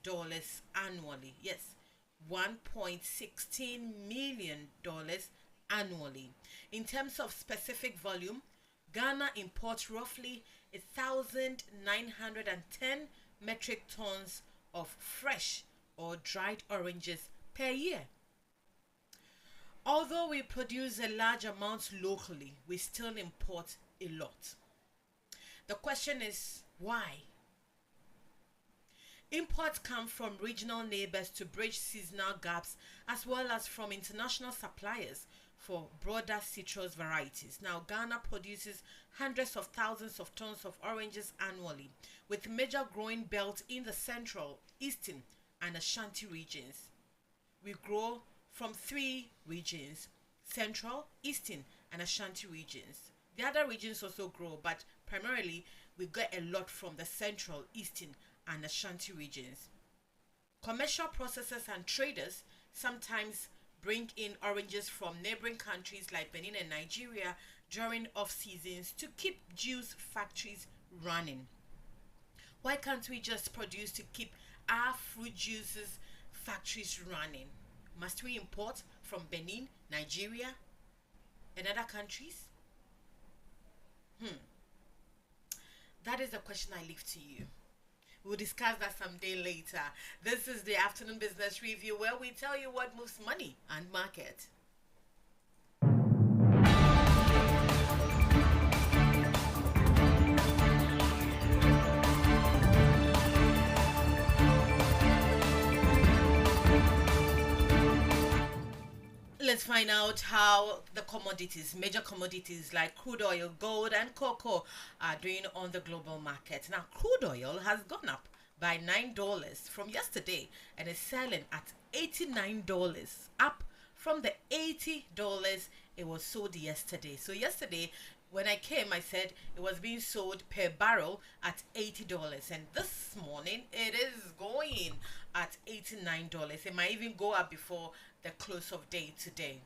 annually. Yes, $1.16 million annually. In terms of specific volume, Ghana imports roughly 1,910 metric tons of fresh or dried oranges per year. Although we produce a large amount locally, we still import a lot. The question is why? Imports come from regional neighbors to bridge seasonal gaps as well as from international suppliers for broader citrus varieties. Now, Ghana produces hundreds of thousands of tons of oranges annually, with major growing belts in the central, eastern, and Ashanti regions. We grow from three regions: central, eastern, and Ashanti regions. The other regions also grow, but primarily we get a lot from the central, eastern, and Ashanti regions. Commercial processors and traders sometimes bring in oranges from neighboring countries like Benin and Nigeria during off seasons to keep juice factories running. Why can't we just produce to keep our fruit juices factories running? Must we import from Benin, Nigeria, and other countries? That is the question I leave to you. We'll discuss that someday later. This is the Afternoon Business Review, where we tell you what moves money and market. Let's find out how the commodities, major commodities like crude oil, gold, and cocoa are doing on the global market. Now, crude oil has gone up by $9 from yesterday and is selling at $89, up from the $80 it was sold yesterday. So yesterday, when I came, I said it was being sold per barrel at $80, and this morning it is going at $89. It might even go up before the close of day today.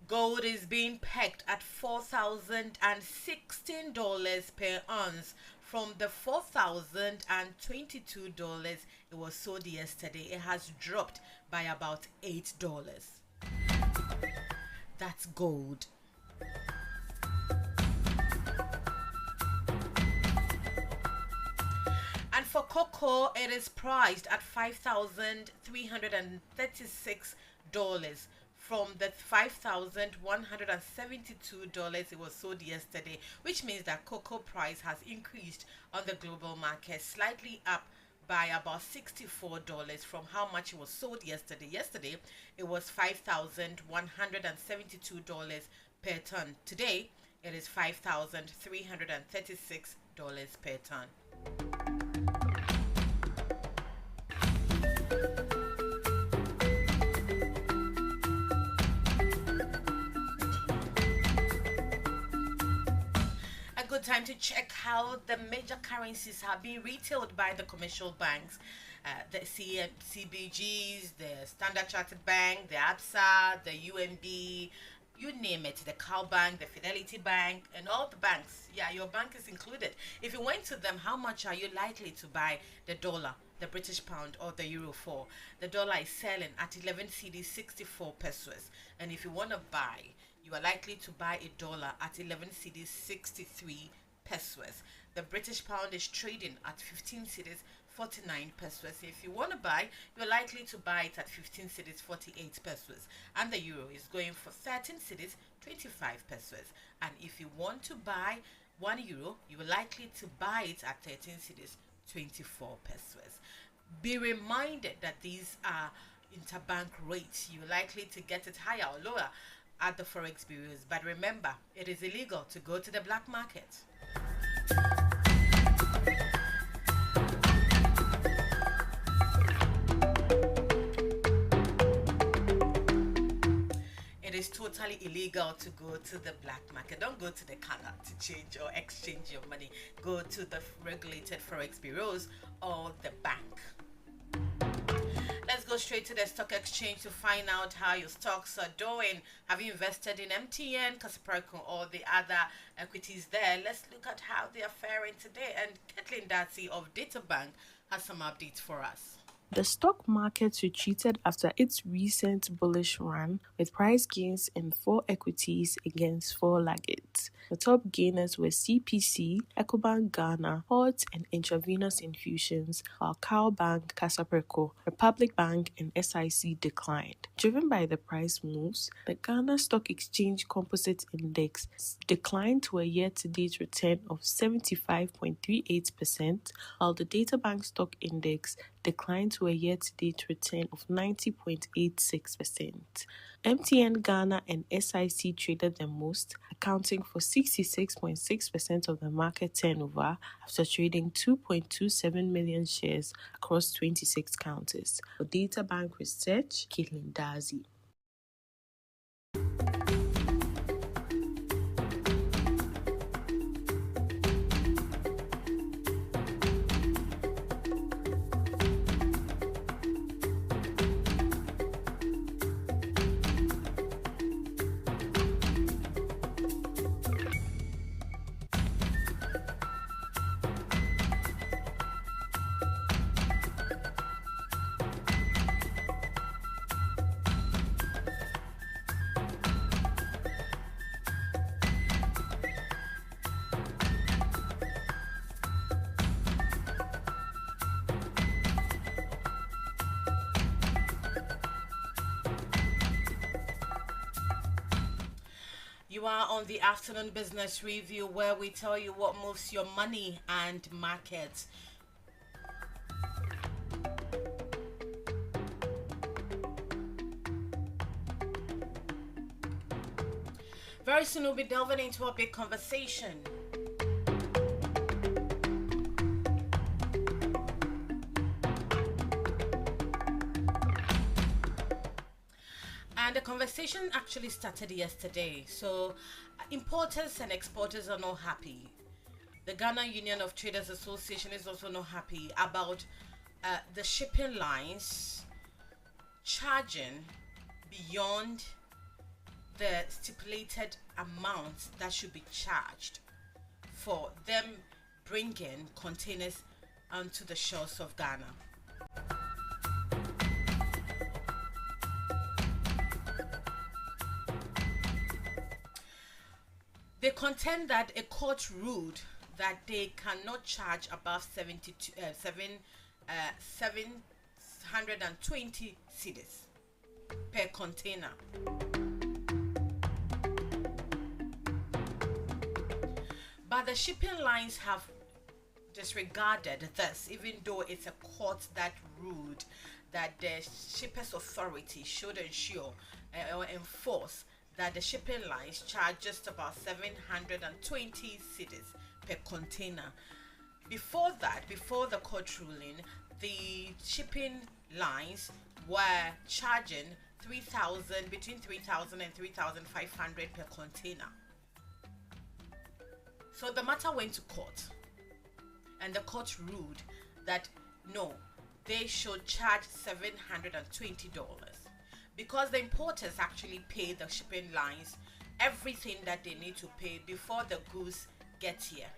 Gold is being pegged at $4,016 per ounce from the $4,022 it was sold yesterday. It has dropped by about $8. That's gold. And for cocoa, it is priced at $5,336 from the $5,172 it was sold yesterday, which means that cocoa price has increased on the global market, slightly up by about $64 from how much it was sold yesterday. Yesterday, it was $5,172 per ton. Today, it is $5,336 per ton. Good time to check how the major currencies have been retailed by the commercial banks, the CBGs, the Standard Chartered Bank, the ABSA, the UNB, you name it, the Cal Bank, the Fidelity Bank, and all the banks. Yeah, your bank is included. If you went to them, how much are you likely to buy the dollar, the British pound, or the euro for? The dollar is selling at 11 cedis 64 pesos, and if you want to buy, you are likely to buy a dollar at 11 cedis 63 pesos. The British pound is trading at 15 cedis 49 pesos. If you want to buy, you're likely to buy it at 15 cedis 48 pesos. And the euro is going for 13 cedis 25 pesos. And if you want to buy 1 euro, you're likely to buy it at 13 cedis 24 pesos. Be reminded that these are interbank rates. You're likely to get it higher or lower at the forex bureaus, but remember, it is illegal to go to the black market. It is totally illegal to go to the black market. Don't go to the counter to change or exchange your money. Go to the regulated forex bureaus or the bank. Let's go straight to the stock exchange to find out how your stocks are doing. Have you invested in MTN, Casapreco, or the other equities there? Let's look at how they are faring today. And Kathleen Darcy of DataBank has some updates for us. The stock market retreated after its recent bullish run, with price gains in 4 equities against 4 laggards. The top gainers were CPC, Ecobank Ghana, Port and Intravenous Infusions, while Cowbank, Casapreco, Republic Bank and SIC declined. Driven by the price moves, the Ghana Stock Exchange Composite Index declined to a year-to-date return of 75.38%, while the DataBank Stock Index declined to a year-to-date return of 90.86%. MTN Ghana and SIC traded the most, accounting for 66.6% of the market turnover after trading 2.27 million shares across 26 counters. For DataBank Research, Caitlin Darcy. You are on the afternoon business review where we tell you what moves your money and markets. Very soon we'll be delving into a big conversation. And the conversation actually started yesterday. So, importers and exporters are not happy. The Ghana Union of Traders Association is also not happy about the shipping lines charging beyond the stipulated amount that should be charged for them bringing containers onto the shores of Ghana. They contend that a court ruled that they cannot charge above 720 cedis per container. But the shipping lines have disregarded this, even though it's a court that ruled that the shippers authority should ensure or enforce that the shipping lines charge just about 720 cedis per container. Before that, before the court ruling, the shipping lines were charging between 3,000 and 3,500 per container. So the matter went to court, and the court ruled that no, they should charge $720. Because the importers actually pay the shipping lines everything that they need to pay before the goods get here.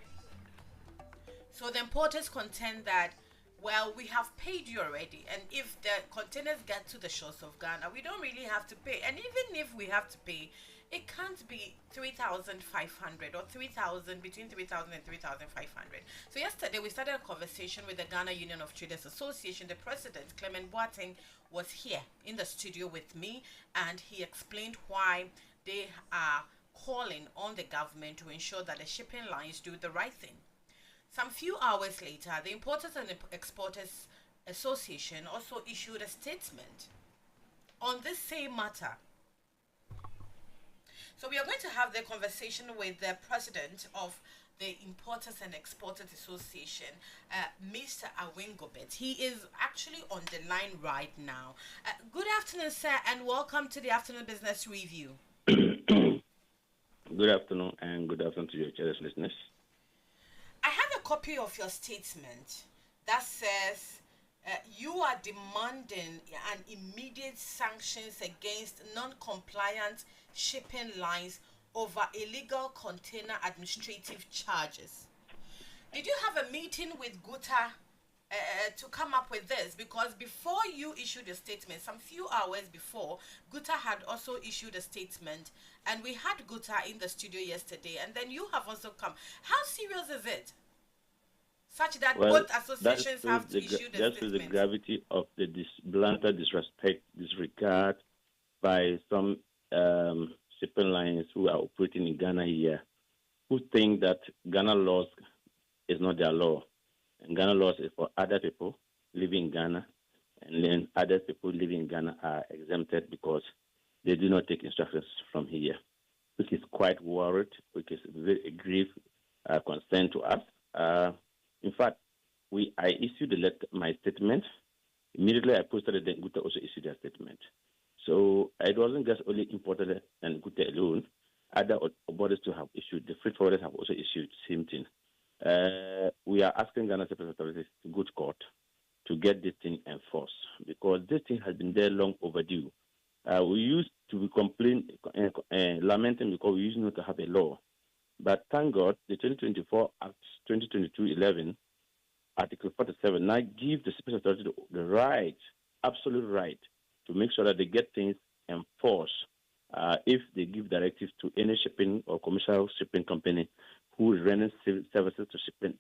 So the importers contend that, well, we have paid you already, and if the containers get to the shores of Ghana, we don't really have to pay. And even if we have to pay, it can't be 3,500 or 3,000, between 3,000 and 3,500. So yesterday we started a conversation with the Ghana Union of Traders Association. The president, Clement Boateng, was here in the studio with me, and he explained why they are calling on the government to ensure that the shipping lines do the right thing. Some few hours later, the Importers and Exporters Association also issued a statement on this same matter. So we are going to have the conversation with the president of the Importers and Exporters Association, Mr. Awingobet. He is actually on the line right now. Good afternoon, sir, and welcome to the Afternoon Business Review. Good afternoon, and good afternoon to your channel listeners. I have a copy of your statement that says You are demanding an immediate sanctions against non-compliant shipping lines over illegal container administrative charges. Did you have a meeting with Guta to come up with this? Because before you issued a statement, some few hours before, Guta had also issued a statement, and we had Guta in the studio yesterday, and then you have also come. How serious is it? Such that Well, both associations have to issue the that shows the statement. gravity of the blatant disrespect, disregard by some shipping lines who are operating in Ghana here, who think that Ghana laws is not their law. And Ghana laws is for other people living in Ghana, and then other people living in Ghana are exempted because they do not take instructions from here, which is quite worried, which is very grave concern to us. In fact, I issued my statement. Immediately I posted it, then Guta also issued their statement. So it wasn't just only imported and Guta alone. Other bodies to have issued, the freight forwarders have also issued the same thing. We are asking Ghana Shipping Authorities to go to court to get this thing enforced because this thing has been there long overdue. We used to be lamenting because we used not to have a law. But thank God, the 2024 Act 2022-11, Article 47, now gives the Shipping Authority the right, absolute right, to make sure that they get things enforced if they give directives to any shipping or commercial shipping company who is rendering services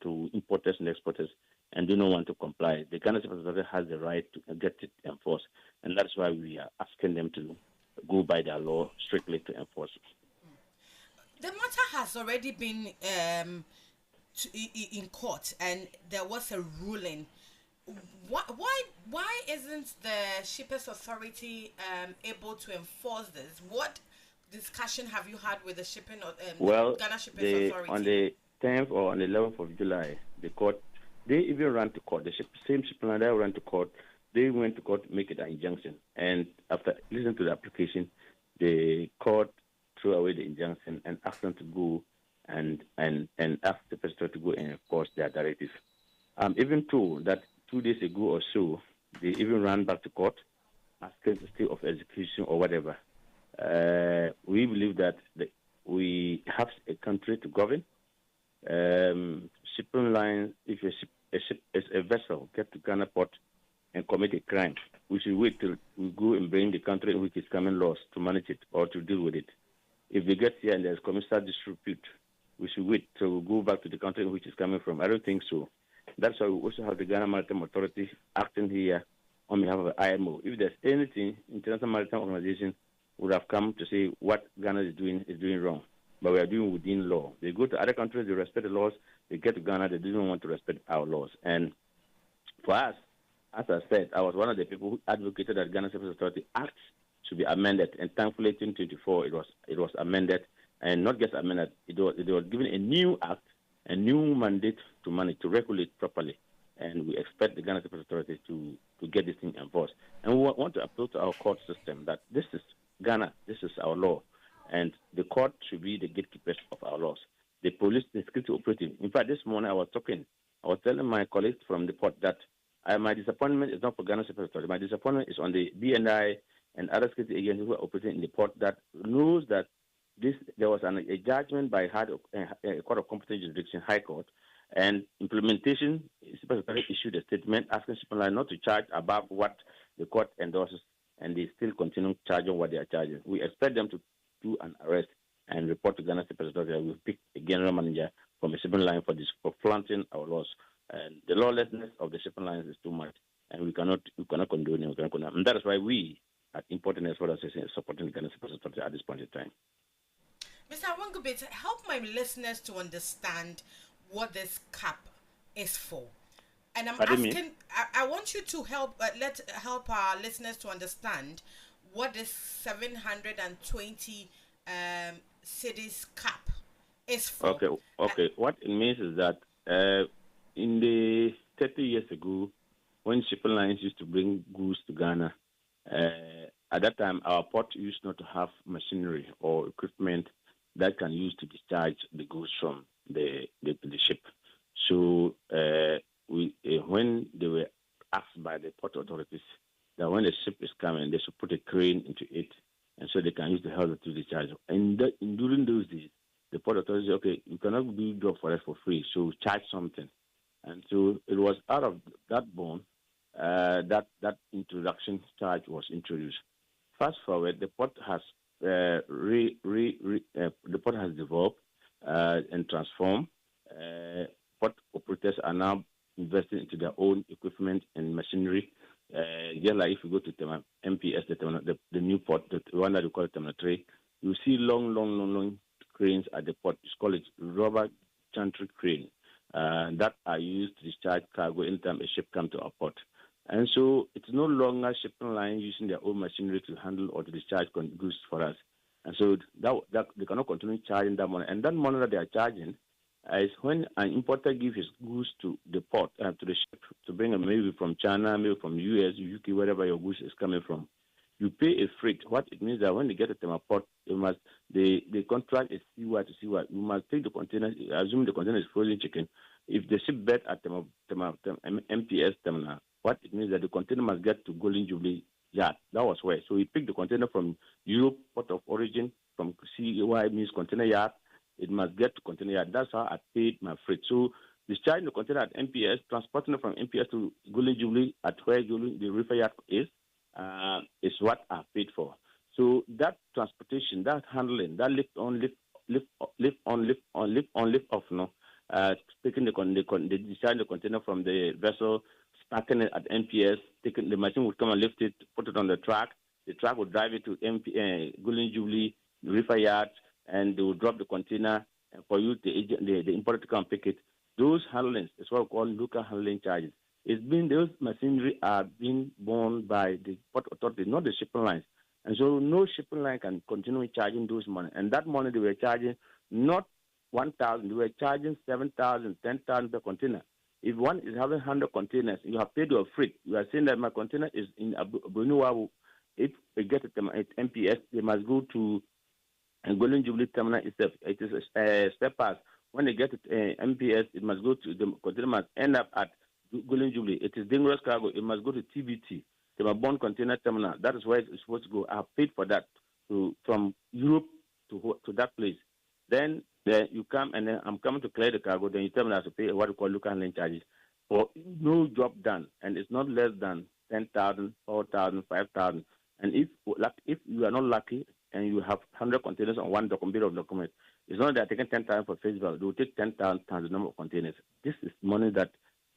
to importers and exporters and do not want to comply. The Ghana Shipping Authority has the right to get it enforced, and that's why we are asking them to go by their law strictly to enforce it. The matter has already been in court, and there was a ruling. Why isn't the Shippers Authority able to enforce this? What discussion have you had with the Well, Ghana Shippers Authority? On the 10th or on the 11th of July, the court, they even ran to court. The same shipping line that ran to court, they went to court to make it an injunction. And after listening to the application, the court threw away the injunction and asked them to go and ask the person to go and enforce their directive. Even told that 2 days ago or so, they even ran back to court, asking the stay of execution or whatever. We believe that we have a country to govern. Shipping lines, if a vessel get to Ghana port and commit a crime, we should wait till we go and bring the country in which is coming laws to manage it or to deal with it. If they get here and there's commercial dispute, we should wait till we go back to the country in which it's coming from. I don't think so. That's why we also have the Ghana Maritime Authority acting here on behalf of the IMO. If there's anything, International Maritime Organization would have come to say what Ghana is doing wrong. But we are doing within law. They go to other countries, they respect the laws. They get to Ghana, they don't want to respect our laws. And for us, as I said, I was one of the people who advocated that Ghana Shipping Authority Act should be amended. And thankfully, in 2024, it was amended. And not just amended, it was given a new act, a new mandate to manage, to regulate properly. And we expect the Ghana Shipping Authority to get this thing enforced. And we want to appeal to our court system that this is Ghana, this is our law. And the court should be the gatekeepers of our laws. The police, the security operative. In fact, this morning I was telling my colleagues from the port that my disappointment is not for Ghana Shipping Authority. My disappointment is on the BNI and other security agencies who are operating in the port that knows that there was a judgment by a court of competent jurisdiction, High Court, and implementation. Shipping Authority issued a statement asking shipping line not to charge above what the court endorses, and they still continue charging what they are charging. We expect them to do an arrest and report to Ghana Shipping Authority. We pick a general manager from a shipping line for flaunting our laws. And the lawlessness of the shipping lines is too much, and we cannot condone it. And that is why we, at Importing Export Association, are supporting the Ghana Shipping Authority at this point in time. Mr. Awangubit, help my listeners to understand what this cap is for. And I'm asking, I want you to help our listeners to understand what this 720 cities cap is for. Okay. What it means is that in the 30 years ago, when shipping lines used to bring goods to Ghana, at that time our port used not to have machinery or equipment that can use to discharge the goods from the ship. So when they were asked by port authorities that when the ship is coming, they should put a crane into it, and so they can use the helper to discharge. And during those days, the port authorities say, okay, you cannot do job for us for free, so charge something. And so it was out of that bond that introduction charge was introduced. Fast forward, the port has the port has developed and transformed. Port operators are now investing into their own equipment and machinery. Just like if you go to MPS, the new port, the one that we call Terminal 3, you see long cranes at the port. It's called rubber gantry crane that are used to discharge cargo anytime a ship comes to our port. And so it's no longer shipping line using their own machinery to handle or to discharge goods for us. And so that they cannot continue charging that money. And that money that they are charging is when an importer gives his goods to the port, to the ship, to bring them maybe from China, maybe from US, UK, wherever your goods is coming from. You pay a freight. What it means that when they get to the port, the contract is CY to CY. You must take the container, assuming the container is frozen chicken. If the ship bed at MPS terminal, what it means that the container must get to Golden Jubilee yard. That was where. So we pick the container from Europe, port of origin, from CY means container yard. It must get to container yard. That's how I paid my freight. So discharging the container at MPS, transporting it from MPS to Golden Jubilee at where the river yard is what I paid for. So that transportation, that handling, that lift off, taking discharging the container from the vessel, starting it at MPS, taking the machine would come and lift it, put it on the truck would drive it to Golden Jubilee, river yard, and they will drop the container for you, the importer, to come and pick it. Those handlings is what we call local handling charges. Those machinery are being borne by the port authority, not the shipping lines. And so no shipping line can continue charging those money. And that money they were charging, not 1,000, they were charging 7,000, 10,000 per container. If one is having 100 containers, you have paid your freight. You are saying that my container is in Abunuwawu. If they get it at MPS, they must go to Golden Jubilee terminal itself. It is a step pass. When they get it MPS, it must go to the container must end up at Golden Jubilee. It is dangerous cargo. It must go to TBT, the Mabon Container Terminal. That is where it's supposed to go. I have paid for that from Europe to that place. Then you come, and then I'm coming to clear the cargo. Then you tell me I have to pay what we call local handling charges for no job done, and it's not less than 10,000, 4,000, 5,000. And if you are not lucky and you have 100 containers on one document, it's not that they're taking 10,000 for face value. They will take 10,000 times the number of containers. This is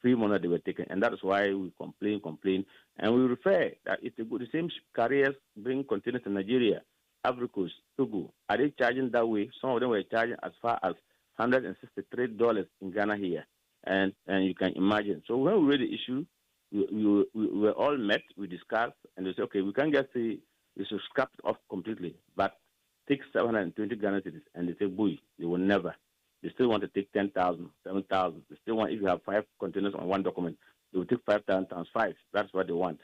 free money they were taking, and that is why we complain, and we refer that if the same carriers bring containers to Nigeria, Ivory Coast, Togo, are they charging that way? Some of them were charging as far as $163 in Ghana here, and you can imagine. So when we read the issue, we were all met, we discussed, and they said, okay, we can't just say we should scrap it off completely, but take 720 Ghana cities, and they say, boy, they will never. They still want to take 10,000, 7,000. They still want, if you have 5 containers on one document, they will take 5,000 times 5. That's what they want.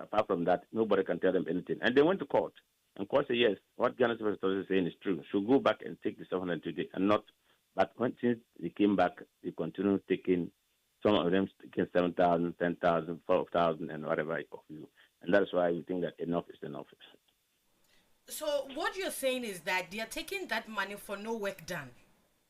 Apart from that, nobody can tell them anything. And they went to court. And court said, yes, what Ghana Civil Authority is saying is true. Should go back and take the 720 and not. But since they came back, they continue taking, some of them taking 7,000, 10,000, 12,000, and whatever of you. And that's why we think that enough is enough. So what you're saying is that they are taking that money for no work done.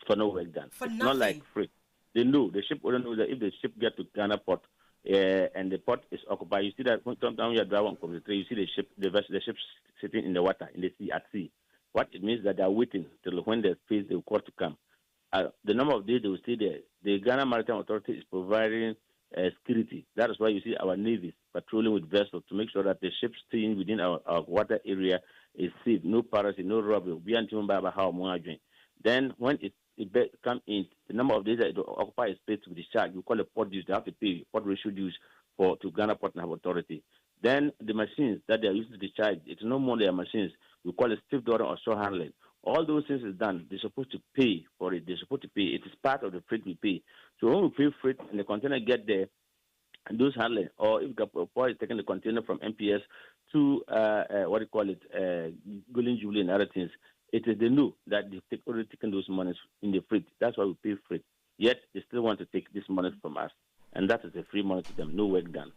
For no work done. For it's nothing. Not like free. They know. The ship wouldn't know that if the ship get to Ghana port and the port is occupied, you see that sometimes you drive on Committee 3, you see the ship sitting in the water, in the sea, at sea. What it means that they are waiting till when there's space, they will call to come. The number of days they will stay there. The Ghana Maritime Authority is providing security. That is why you see our navies patrolling with vessels to make sure that the ships staying within our water area is safe. No piracy, no robbery. Then when it come in, the number of days that it occupy a space to be discharged, you call a port dues. They have to pay port ratio dues to Ghana Port and Authority. Then the machines that they are using to discharge, it's no more their machines. We call it stiff drawing or shore handling. All those things is done. They're supposed to pay for it. They're supposed to pay. It is part of the freight we pay. So when we pay freight and the container get there, and those handling, or if the port is taking the container from MPS to Golden Jubilee and other things, it is they know that they've already taken those monies in the freight. That's why we pay freight. Yet they still want to take this money from us, and that is a free money to them. No work done.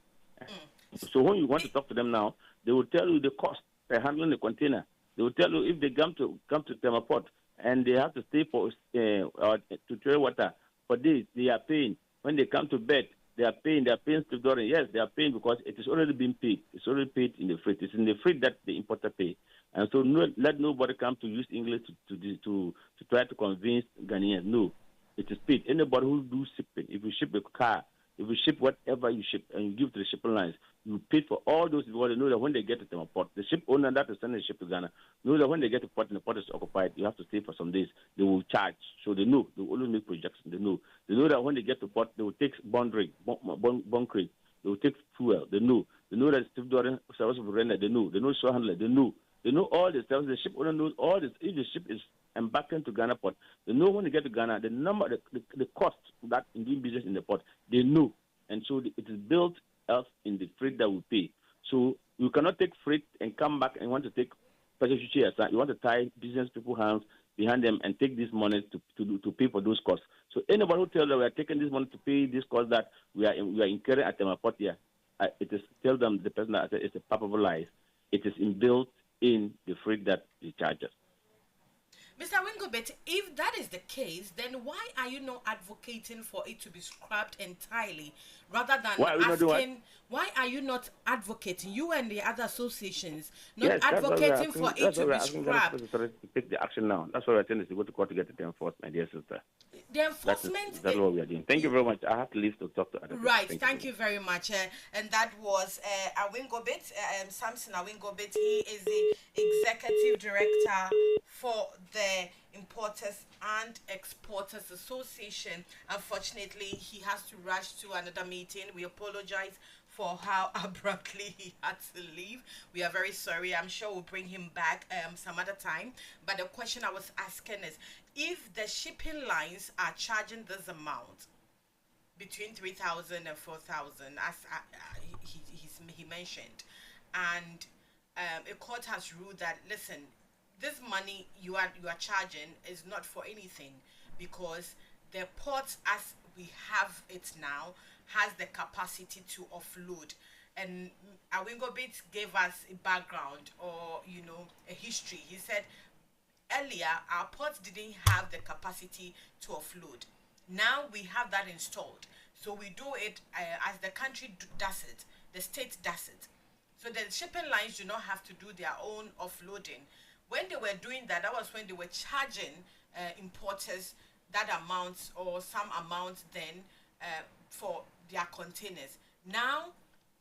So when you want to talk to them now, they will tell you the cost per handling the container. They will tell you if they come to Thermoport and they have to stay for to trade water for days, they are paying. When they come to bed, they are paying. They are paying still during. Yes, they are paying because it is already been paid. It's already paid in the freight. It's in the freight that the importer pay. And so let nobody come to use English to try to convince Ghanaians. No, it is paid. Anybody who do shipping, if you ship a car, if you ship whatever you ship and you give to the shipping lines, you pay for all those because they know that when they get to the port, the ship owner that is sending the ship to Ghana knows that when they get to port and the port is occupied, you have to stay for some days. They will charge. So they know. They will always make projections. They know. They know that when they get to port, they will take bunkering. They will take fuel. They know. They know that stevedoring service of render. They know. They know show handler. They know. They know all this. The ship owner knows all this. If the ship is embarking to Ghana port, they know when they get to Ghana, the cost that in doing business in the port, they know. And so it is built else in the freight that we pay. So you cannot take freight and come back and want to take package shares. You want to tie business people's hands behind them and take this money to pay for those costs. So anybody who tells them we are taking this money to pay this cost that we are incurring at the port here, it is tell them the person that it's a palpable lie. It is inbuilt in the freight that they charge us. Mr. Wingobet, if that is the case, then why are you not advocating for it to be scrapped entirely rather than asking? Why are you not advocating, you and the other associations, not advocating for it to be scrapped? To take the action now. That's why we're telling to go to court to get the enforcement, my dear sister. The enforcement. That's what we are doing. Thank you very much. I have to leave to talk to other people. Right. Thank you very much. And that was Awingobit, Samson Awingobit. He is the executive director for the Importers and Exporters Association. Unfortunately, he has to rush to another meeting. We apologize for how abruptly he had to leave. We are very sorry. I'm sure we'll bring him back some other time. But the question I was asking is, if the shipping lines are charging this amount, between 3,000 and 4,000, as he mentioned, and a court has ruled that, listen, this money you are charging is not for anything, because the port as we have it now has the capacity to offload. And Awingobit gave us a background, or a history. He said earlier our ports didn't have the capacity to offload. Now we have that installed, so we do it as the country does it, the state does it. So the shipping lines do not have to do their own offloading. When they were doing that, that was when they were charging importers that amount or some amount then for their containers. Now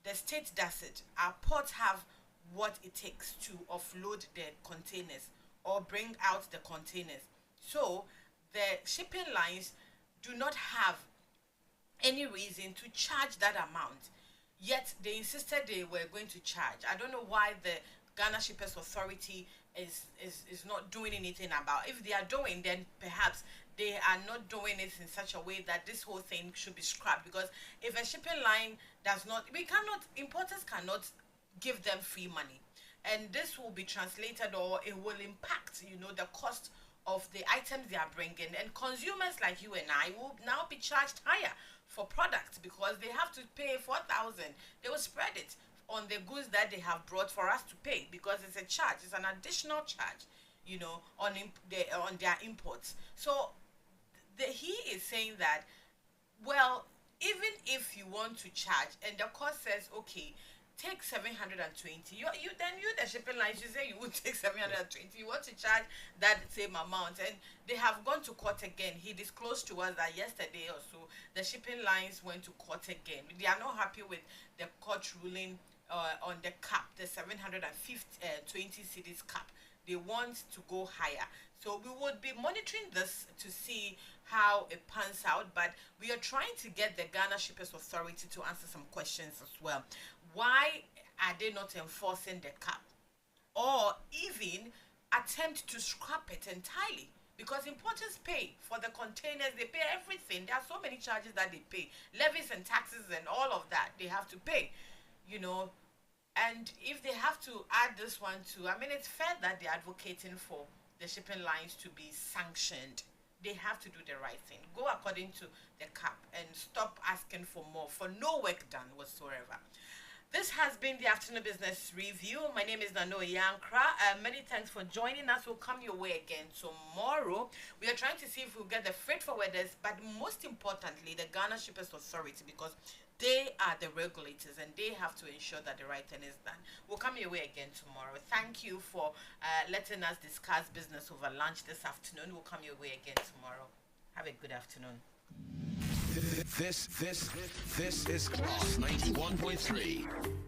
the state does it. Our ports have what it takes to offload the containers or bring out the containers. So the shipping lines do not have any reason to charge that amount. Yet they insisted they were going to charge. I don't know why the Ghana Shippers Authority is not doing anything about. If they are doing, then perhaps they are not doing it in such a way that this whole thing should be scrapped. Because if a shipping line does not, importers cannot give them free money. And this will be translated, or it will impact, the cost of the items they are bringing. And consumers like you and I will now be charged higher for products because they have to pay 4,000. They will spread it on the goods that they have brought for us to pay, because it's a charge. It's an additional charge, on their imports. So he is saying that, well, even if you want to charge, and the court says, okay, take 720. You the shipping lines, you say you would take 720. You want to charge that same amount, and they have gone to court again. He disclosed to us that yesterday or so, the shipping lines went to court again. They are not happy with the court ruling on the cap, the 720 cedis cap. They want to go higher. So we would be monitoring this to see how it pans out, but we are trying to get the Ghana Shippers Authority to answer some questions as well. Why are they not enforcing the cap, or even attempt to scrap it entirely? Because importers pay for the containers, they pay everything. There are so many charges that they pay, levies and taxes and all of that they have to pay, and if they have to add this one too, it's fair that they're advocating for the shipping lines to be sanctioned. They have to do the right thing, go according to the cap, and stop asking for more, for no work done whatsoever. This has been the Afternoon Business Review. My name is Oye Ankrah. Many thanks for joining us. We'll come your way again tomorrow. We are trying to see if we'll get the freight forwarders, but most importantly, the Ghana Shippers Authority, because they are the regulators and they have to ensure that the right thing is done. We'll come your way again tomorrow. Thank you for letting us discuss business over lunch this afternoon. We'll come your way again tomorrow. Have a good afternoon. This is Class 91.3.